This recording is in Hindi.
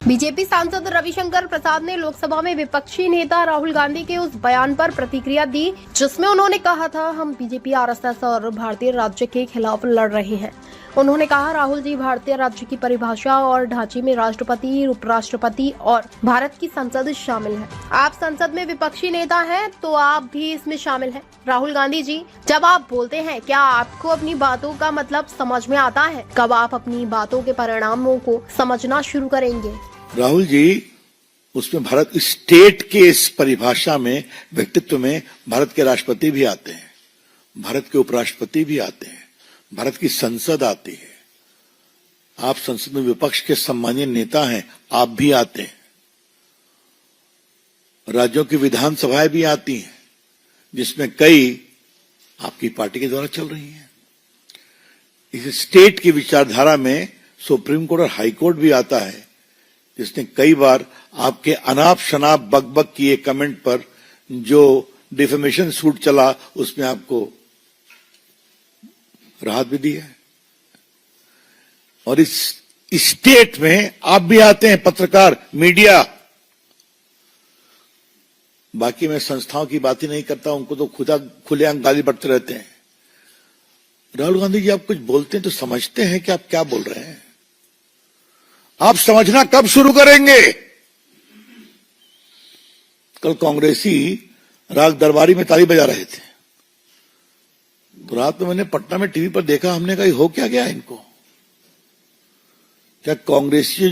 बीजेपी सांसद रविशंकर प्रसाद ने लोकसभा में विपक्षी नेता राहुल गांधी के उस बयान पर प्रतिक्रिया दी जिसमें उन्होंने कहा था, हम बीजेपी, आरएसएस और भारतीय राज्य के खिलाफ लड़ रहे हैं। उन्होंने कहा, राहुल जी, भारतीय राज्य की परिभाषा और ढांचे में राष्ट्रपति, उपराष्ट्रपति और भारत की संसद शामिल है। आप संसद में विपक्षी नेता हैं, तो आप भी इसमें शामिल हैं। राहुल गांधी जी, जब आप बोलते हैं, क्या आपको अपनी बातों का मतलब समझ में आता है? कब आप अपनी बातों के परिणामों को समझना शुरू करेंगे? राहुल जी, उसमें भारत स्टेट के इस परिभाषा में, व्यक्तित्व में भारत के राष्ट्रपति भी आते हैं, भारत के उपराष्ट्रपति भी आते हैं, भारत की संसद आती है। आप संसद में विपक्ष के सम्मानीय नेता हैं, आप भी आते हैं। राज्यों की विधानसभाएं भी आती हैं, जिसमें कई आपकी पार्टी के द्वारा चल रही हैं। इस स्टेट की विचारधारा में सुप्रीम कोर्ट और हाई कोर्ट भी आता है, जिसने कई बार आपके अनाप शनाप बकबक किए कमेंट पर जो डिफेमेशन सूट चला, उसमें आपको राहत भी दी है। और इस स्टेट में आप भी आते हैं, पत्रकार, मीडिया। बाकी मैं संस्थाओं की बात ही नहीं करता, उनको तो खुदा खुलेआम गाली बढ़ते रहते हैं। राहुल गांधी जी, आप कुछ बोलते हैं तो समझते हैं कि आप क्या बोल रहे हैं? आप समझना कब शुरू करेंगे? कल कांग्रेसी राग दरबारी में ताली बजा रहे थे, तो रात में मैंने पटना में टीवी पर देखा। हमने कहा, हो क्या गया इनको? क्या कांग्रेसी